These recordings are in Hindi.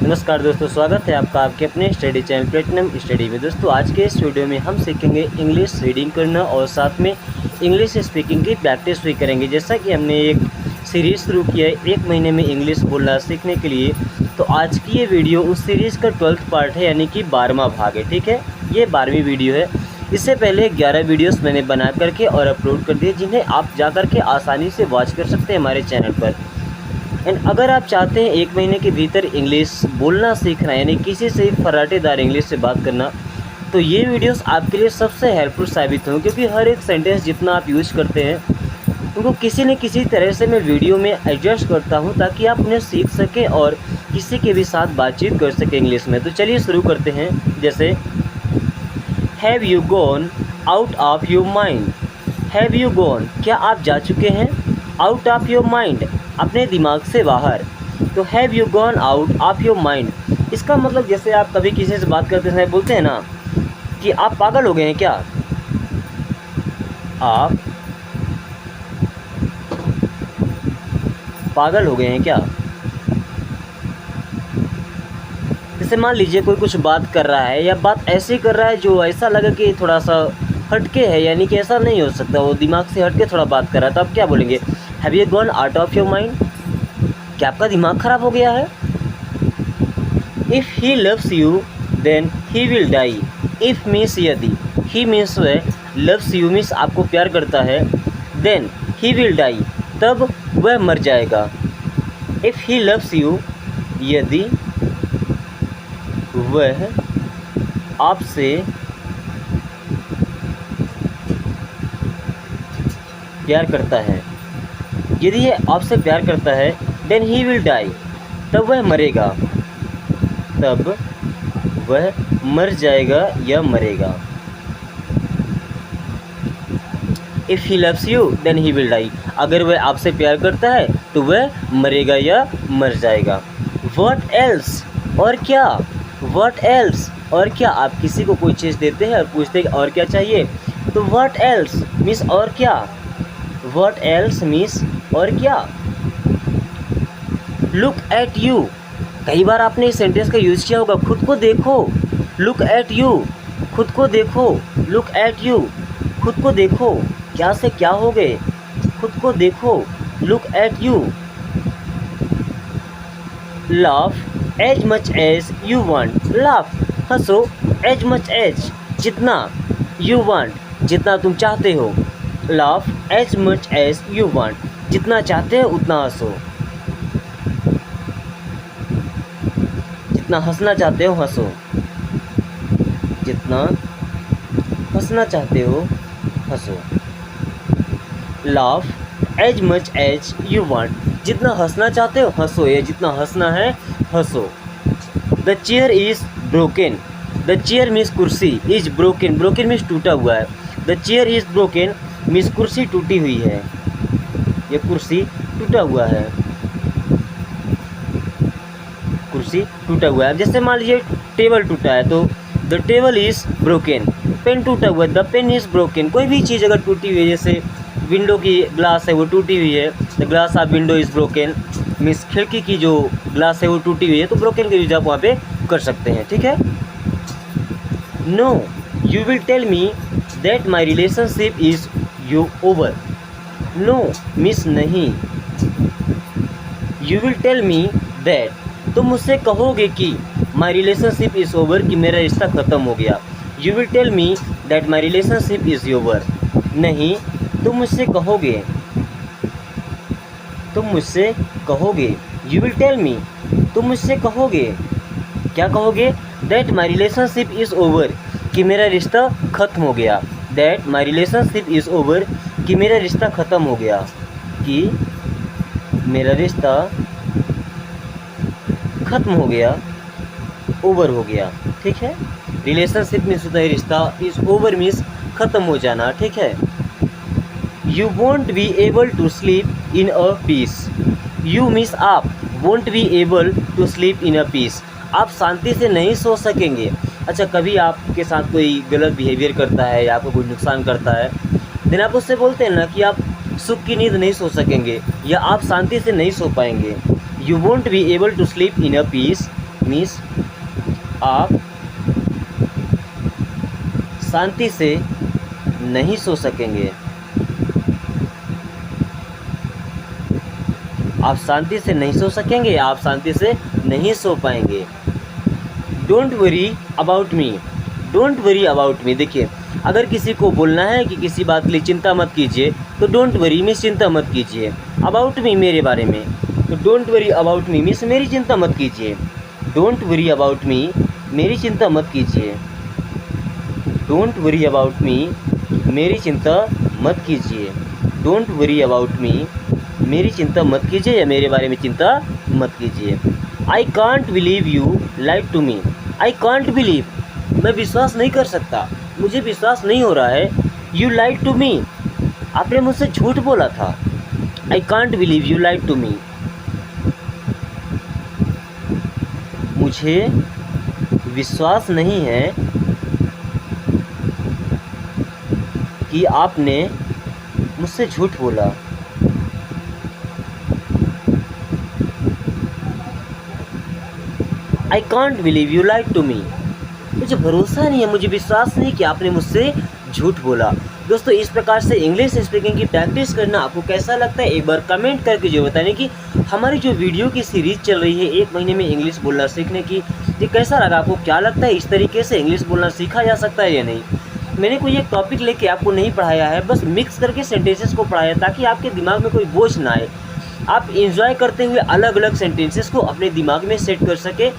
नमस्कार दोस्तों, स्वागत है आपका आपके अपने स्टडी चैनल प्लेटिनम स्टडी में। दोस्तों आज के इस वीडियो में हम सीखेंगे इंग्लिश रीडिंग करना और साथ में इंग्लिश स्पीकिंग की प्रैक्टिस भी करेंगे। जैसा कि हमने एक सीरीज़ शुरू किया है 1 महीने में इंग्लिश बोलना सीखने के लिए, तो आज की ये वीडियो उस सीरीज़ का 12th पार्ट है, यानी कि 12वां भाग है। ठीक है, ये 12वीं वीडियो है। इससे पहले 11 वीडियोस मैंने बना करके और अपलोड कर दिए, जिन्हें आप जा कर के आसानी से वॉच कर सकते हैं हमारे चैनल पर। एंड अगर आप चाहते हैं 1 महीने के भीतर इंग्लिश बोलना सीखना, यानी किसी से फर्राटेदार इंग्लिश से बात करना, तो ये वीडियोस आपके लिए सबसे हेल्पफुल साबित होंगे, क्योंकि हर एक सेंटेंस जितना आप यूज़ करते हैं उनको किसी न किसी तरह से मैं वीडियो में एडजस्ट करता हूँ, ताकि आप उन्हें सीख सकें और किसी के भी साथ बातचीत कर सकें इंग्लिश में। तो चलिए शुरू करते हैं। जैसे have you gone out of your mind. Have you gone, क्या आप जा चुके हैं? आउट ऑफ योर माइंड, अपने दिमाग से बाहर। तो have you gone out of your mind, इसका मतलब जैसे आप कभी किसी से बात करते समय बोलते हैं ना कि आप पागल हो गए हैं क्या? आप पागल हो गए हैं क्या? जैसे मान लीजिए कोई कुछ बात कर रहा है या बात ऐसी कर रहा है जो ऐसा लगे कि थोड़ा सा हटके है, यानी कि ऐसा नहीं हो सकता, वो दिमाग से हटके थोड़ा बात कर रहा है, तो आप क्या बोलेंगे? Have you gone out of your mind, क्या आपका दिमाग ख़राब हो गया है? If he loves you then he will die. If means यदि, ही मीन्स वह, लव्स यू मीन्स आपको प्यार करता है, देन ही विल डाई, तब वह मर जाएगा। इफ़ ही लव्स यू, यदि वह आपसे प्यार करता है, यदि यह आपसे प्यार करता है, देन ही विल डाई, तब वह मरेगा, तब वह मर जाएगा या मरेगा। If he loves you then he will die, अगर वह आपसे प्यार करता है तो वह मरेगा या मर जाएगा। व्हाट एल्स, और क्या? व्हाट एल्स, और क्या? आप किसी को कोई चीज़ देते हैं और पूछते हैं और क्या चाहिए, तो व्हाट एल्स मीन्स और क्या। व्हाट एल्स मीन्स और क्या। लुक एट यू, कई बार आपने इस सेंटेंस का यूज़ किया होगा, खुद को देखो। लुक एट यू, खुद को देखो। लुक एट यू, खुद को देखो, क्या से क्या हो गए? खुद को देखो। Look at you. Laugh as much as you want, laugh, हंसो, एज मच एज, जितना, यू वांट, जितना तुम चाहते हो। Laugh as much as you want, जितना चाहते हो उतना हंसो, जितना हंसना चाहते हो हंसो, जितना हंसना चाहते हो हंसो। Laugh as much as you want, जितना हंसना चाहते हो हंसो, या जितना हंसना है हंसो। The chair is broken, the chair means कुर्सी, इज ब्रोकन, ब्रोकन मीन्स टूटा हुआ है। The chair is broken means कुर्सी टूटी हुई है, ये कुर्सी टूटा हुआ है, कुर्सी टूटा हुआ है। जैसे मान लीजिए टेबल टूटा है, तो the table is broken. Pen टूटा हुआ है, द पेन इज़ ब्रोकन। कोई भी चीज़ अगर टूटी हुई है, जैसे विंडो की ग्लास है वो टूटी हुई है, the glass of window is broken means खिड़की की जो ग्लास है वो टूटी हुई है, तो ब्रोकन का यूज आप वहाँ पे कर सकते हैं। ठीक है। No you will tell me that my relationship is you over. No means नहीं, you will tell me that, तुम मुझसे कहोगे कि, माई रिलेशनशिप इज़ ओवर, कि मेरा रिश्ता ख़त्म हो गया। You will tell me that my relationship is over, नहीं, तुम मुझसे कहोगे, तुम मुझसे कहोगे। यू विल टेल मी, तुम मुझसे कहोगे, क्या कहोगे? That my relationship is over, कि मेरा रिश्ता ख़त्म हो गया। That my relationship is over, कि मेरा रिश्ता ख़त्म हो गया, कि मेरा रिश्ता ख़त्म हो गया, ओवर हो गया। ठीक है। रिलेशनशिप मीन्स होता है रिश्ता, इज़ ओवर मीन्स ख़त्म हो जाना। ठीक है। You won't be able to sleep in a peace. You means आप, won't be able to sleep in a peace, आप शांति से नहीं सो सकेंगे। अच्छा, कभी आपके साथ कोई गलत बिहेवियर करता है या आपको कोई नुकसान करता है, देन आप उससे बोलते हैं ना कि आप सुख की नींद नहीं सो सकेंगे या आप शांति से नहीं सो पाएंगे। You won't be able to sleep in a peace, means आप शांति से नहीं सो सकेंगे। आप शांति से नहीं सो सकेंगे, आप शांति से नहीं सो पाएंगे। Don't worry about me, don't worry about me. देखिए, अगर किसी को बोलना है कि किसी बात के लिए चिंता मत कीजिए, तो डोंट वरी मीन्स चिंता मत कीजिए, अबाउट मी मेरे बारे में, तो don't worry about me means मेरी चिंता मत कीजिए। डोंट वरी अबाउट मी, मेरी चिंता मत कीजिए। डोंट वरी अबाउट मी, मेरी चिंता मत कीजिए। डोंट वरी अबाउट मी, मेरी चिंता मत कीजिए या मेरे बारे में चिंता मत कीजिए। I can't believe you lied to me, I can't believe, मैं विश्वास नहीं कर सकता, मुझे विश्वास नहीं हो रहा है। यू लाइड टू मी, आपने मुझसे झूठ बोला था। I can't believe you lied to me, मुझे विश्वास नहीं है कि आपने मुझसे झूठ बोला। I can't believe you lied to me, मुझे भरोसा नहीं है, मुझे विश्वास नहीं कि आपने मुझसे झूठ बोला। दोस्तों, इस प्रकार से इंग्लिश स्पीकिंग की प्रैक्टिस करना आपको कैसा लगता है, एक बार कमेंट करके जो बताने कि हमारी जो वीडियो की सीरीज़ चल रही है 1 महीने में इंग्लिश बोलना सीखने की, ये कैसा लगा आपको, क्या लगता है इस तरीके से इंग्लिश बोलना सीखा जा सकता है या नहीं। मैंने कोई एक टॉपिक लेके आपको नहीं पढ़ाया है, बस मिक्स करके सेंटेंसेस को पढ़ाया ताकि आपके दिमाग में कोई बोझ ना आए, आप इंजॉय करते हुए अलग अलग सेंटेंसेस को अपने दिमाग में सेट कर सके,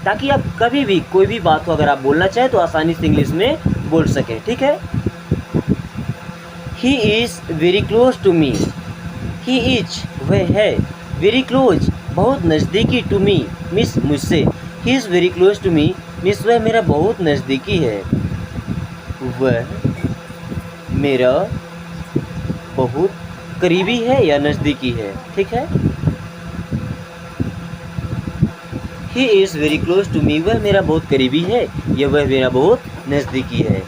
ताकि आप कभी भी कोई भी बात हो अगर आप बोलना चाहें तो आसानी से इंग्लिश में बोल सकें। ठीक है। He is very close to me, he is वह है, वेरी क्लोज बहुत नज़दीकी, टू मी मिस मुझसे, he is very close to me miss वह मेरा बहुत नज़दीकी है, वह मेरा बहुत करीबी है या नज़दीकी है। ठीक है। He is very close to me, वह मेरा बहुत करीबी है या वह मेरा बहुत नज़दीकी है।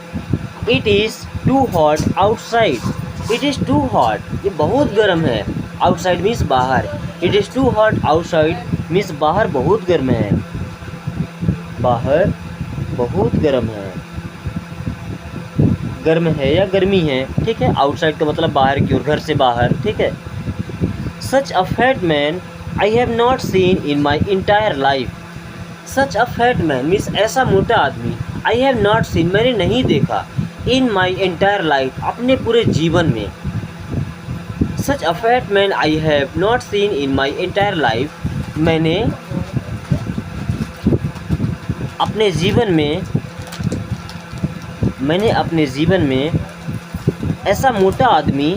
It is too hot outside, it is too hot, ये बहुत गर्म है, आउटसाइड मीन्स बाहर, it is too hot outside means बाहर बहुत गर्म है, बाहर बहुत गर्म है, गर्म है या गर्मी है। ठीक है। आउटसाइड का मतलब बाहर की ओर, घर से बाहर। ठीक है। Such a fat man I have not seen in my entire life, such a fat man means ऐसा मोटा आदमी, आई हैव नॉट सीन मैंने नहीं देखा, इन माई एंटायर लाइफ अपने पूरे जीवन में, such a fat man I have not seen in my entire life, मैंने अपने जीवन में ऐसा मोटा आदमी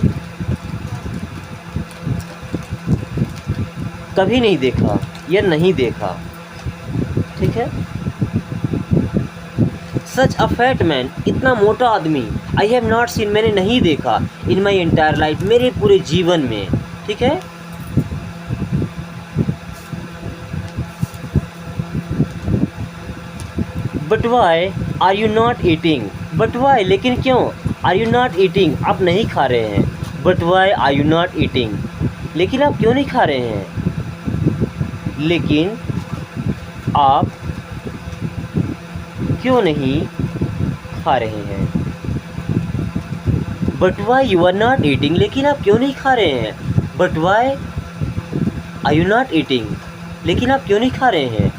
कभी नहीं देखा या नहीं देखा। ठीक है। सच अ फैट मैन, इतना मोटा आदमी, आई हैव नॉट सीन मैंने नहीं देखा, इन माई एंटायर लाइफ मेरे पूरे जीवन में। ठीक है। But why are you not eating, but why लेकिन क्यों, आर यू नॉट ईटिंग आप नहीं खा रहे हैं, but why are you not eating लेकिन आप क्यों नहीं खा रहे हैं, लेकिन आप क्यों नहीं खा रहे हैं। But why you are not eating लेकिन आप क्यों नहीं खा रहे हैं, but why are you not eating लेकिन आप क्यों नहीं खा रहे हैं।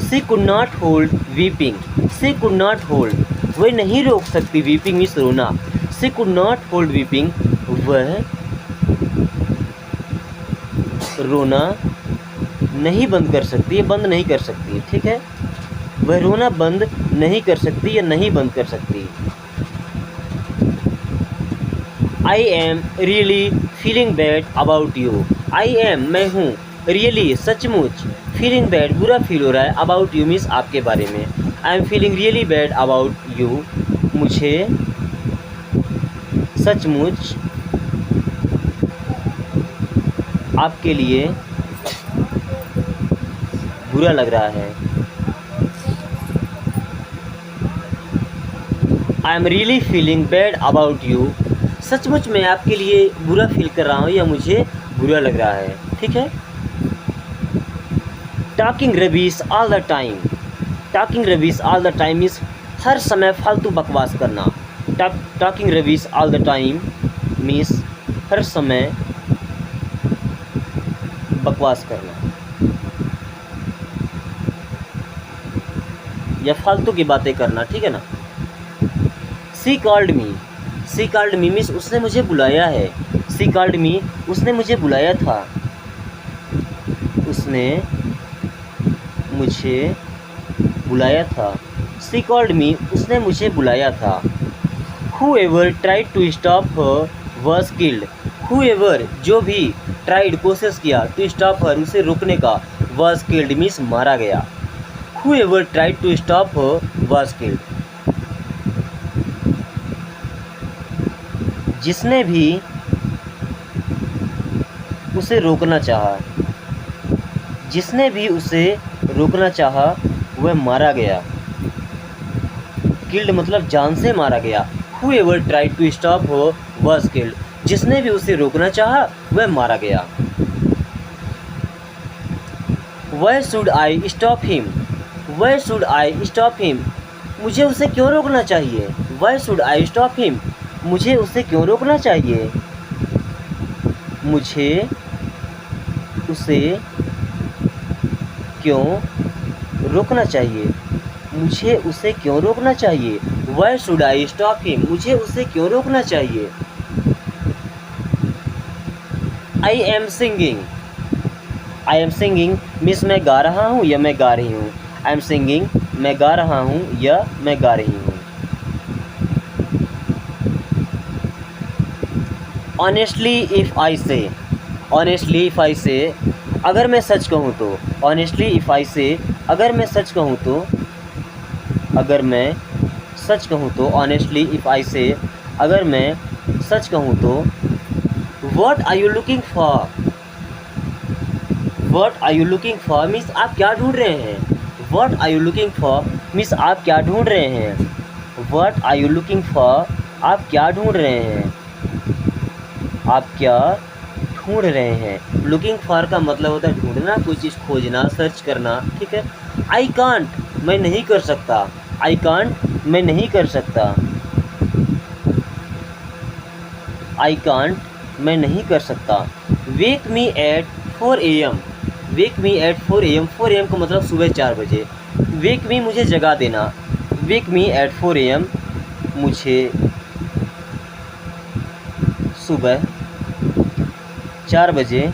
She could not hold weeping, she could not hold वह नहीं रोक सकती, वीपिंग मीन्स रोना, she could not hold weeping वह रोना नहीं बंद कर सकती है, बंद नहीं कर सकती। ठीक है। वह रोना बंद नहीं कर सकती या नहीं बंद कर सकती। I am really feeling bad about you, I am मैं हूँ, रियली सचमुच, फीलिंग बैड बुरा फील हो रहा है, अबाउट यू मीन्स आपके बारे में, I am feeling really bad about you मुझे सचमुच आपके लिए बुरा लग रहा है। I am really feeling bad about you, सचमुच मैं आपके लिए बुरा फील कर रहा हूँ या मुझे बुरा लग रहा है। ठीक है। Talking rubbish all the time. Talking rubbish all the time means हर समय फालतू बकवास करना। Talking rubbish all the time means हर समय बकवास करना या फालतू की बातें करना, ठीक है ना। She called me. She called me means उसने मुझे बुलाया है। सी कॉल्ड मी उसने मुझे बुलाया था। उसने मुझे बुलाया था। सी कॉल्ड मी उसने मुझे बुलाया था। Whoever tried to stop her was killed. Whoever जो भी tried कोशिश किया to stop her उसे रोकने का was killed मीन्स मारा गया। Whoever tried to stop her was killed. जिसने भी उसे रोकना चाहा, जिसने भी उसे रोकना चाहा वह मारा गया। Killed मतलब जान से मारा गया। Whoever tried to stop her was killed. जिसने भी उसे रोकना चाहा वह मारा गया। Why should I stop him? Why should I stop him? मुझे उसे क्यों रोकना चाहिए? Why should I stop him? मुझे उसे क्यों रोकना चाहिए? मुझे उसे क्यों रोकना चाहिए? मुझे उसे क्यों रोकना चाहिए? Why should I stop him? मुझे उसे क्यों रोकना चाहिए? I am singing. I am singing means मैं गा रहा हूँ या मैं गा रही हूँ। I am singing मैं गा रहा हूँ या मैं गा रही हूँ। Honestly if I say. Honestly if I say अगर मैं सच कहूँ तो। Honestly if I say अगर मैं सच कहूँ तो। अगर मैं सच कहूँ तो ऑनेस्टली इफ़ आई से अगर मैं सच कहूँ तो what are you looking for. What are you looking for means आप क्या ढूंढ रहे हैं। What are you looking for means आप क्या ढूंढ रहे हैं। What are you looking for आप क्या ढूंढ रहे हैं। आप क्या ढूंढ रहे हैं। लुकिंग फॉर का मतलब होता है ढूंढना, कोई चीज़ खोजना, सर्च करना, ठीक है। आई कांट मैं नहीं कर सकता। आई कांट मैं नहीं कर सकता। आई कांट मैं नहीं कर सकता। Wake me at 4 AM। Wake me at 4 AM। 4 AM का मतलब सुबह 4 बजे। वेक मी मुझे जगा देना। वेक मी एट 4 AM मुझे सुबह 4 बजे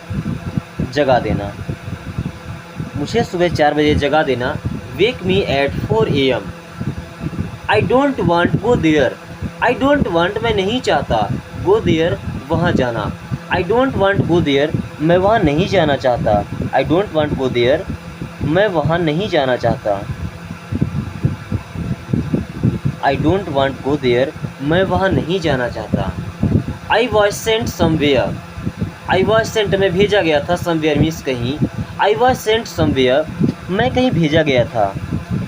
जगा देना। मुझे सुबह 4 बजे जगा देना। Wake me at 4 AM। I don't want go there. I don't want मैं नहीं चाहता। गो देयर वहाँ जाना। I don't want go there मैं वहाँ नहीं जाना चाहता। I don't want go there मैं वहाँ नहीं जाना चाहता। I don't want go there मैं वहाँ नहीं जाना चाहता। I was sent somewhere. I was sent में भेजा गया था। समवेयर मीन्स कहीं। आई वॉज सेंट समवेयर मैं कहीं भेजा गया था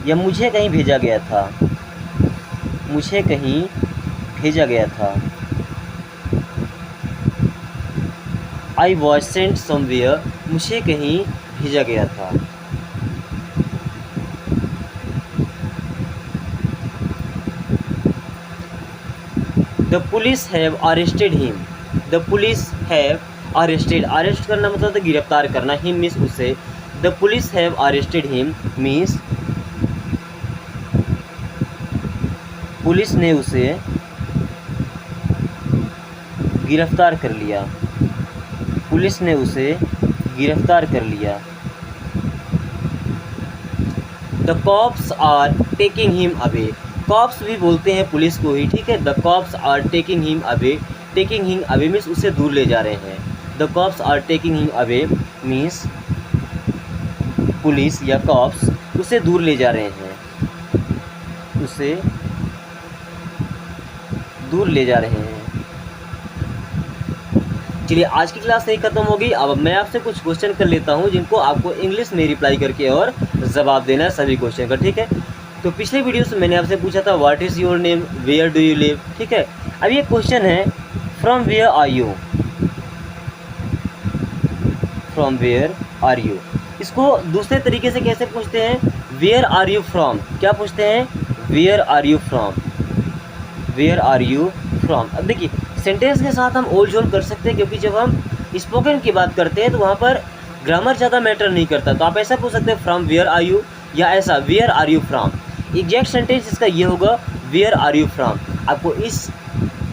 या मुझे कहीं भेजा गया था। मुझे कहीं भेजा गया था। आई वॉज सेंट समवेयर मुझे कहीं भेजा गया था। The police have arrested him. The police have arrested. Arrest करना मतलब तो गिरफ्तार करना। हिम मीन्स उसे। The police have arrested him means police ने उसे गिरफ्तार कर लिया। पुलिस ने उसे गिरफ्तार कर लिया। The cops are taking him away. Cops भी बोलते हैं पुलिस को ही, ठीक है। The cops are taking him away. Taking him away means उसे दूर ले जा रहे हैं। The cops are taking him away means police या कॉप्स उसे दूर ले जा रहे हैं। उसे दूर ले जा रहे हैं। चलिए आज की क्लास यही खत्म होगी। अब मैं आपसे कुछ क्वेश्चन कर लेता हूं जिनको आपको इंग्लिश में रिप्लाई करके और जवाब देना है सभी क्वेश्चन का, ठीक है। तो पिछले वीडियो से मैंने आपसे पूछा था what is your name, where do you live, ठीक है। अब ये क्वेश्चन है from where are you. From where are you. इस इसको दूसरे तरीके से कैसे पूछते हैं, वेयर आर यू फ्रॉम। क्या पूछते हैं, where are you from, where are you from. अब देखिए सेंटेंस के साथ हम ओल जोल कर सकते हैं, क्योंकि जब हम स्पोकन की बात करते हैं तो वहाँ पर ग्रामर ज़्यादा मैटर नहीं करता। तो आप ऐसा पूछ सकते हैं फ्रॉम वेयर आर यू, या ऐसा where are you from. Exact sentence इसका ये होगा, वेयर आर यू फ्रॉम। आपको इस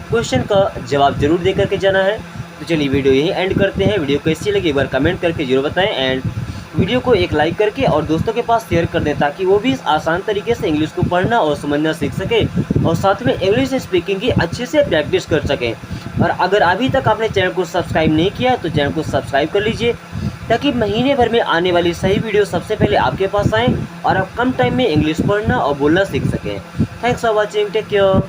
क्वेश्चन का जवाब जरूर दे करके जाना है। तो चलिए वीडियो यहीं एंड करते हैं। वीडियो कैसी लगी एक बार कमेंट करके जरूर बताएं, एंड वीडियो को एक लाइक करके और दोस्तों के पास शेयर कर दें, ताकि वो भी इस आसान तरीके से इंग्लिश को पढ़ना और समझना सीख सके और साथ में इंग्लिश स्पीकिंग की अच्छे से प्रैक्टिस कर सकें। और अगर अभी तक आपने चैनल को सब्सक्राइब नहीं किया तो चैनल को सब्सक्राइब कर लीजिए, ताकि महीने भर में आने वाली सही वीडियो सबसे पहले आपके पास आएँ और आप कम टाइम में इंग्लिश पढ़ना और बोलना सीख सकें। Thanks for watching, take care.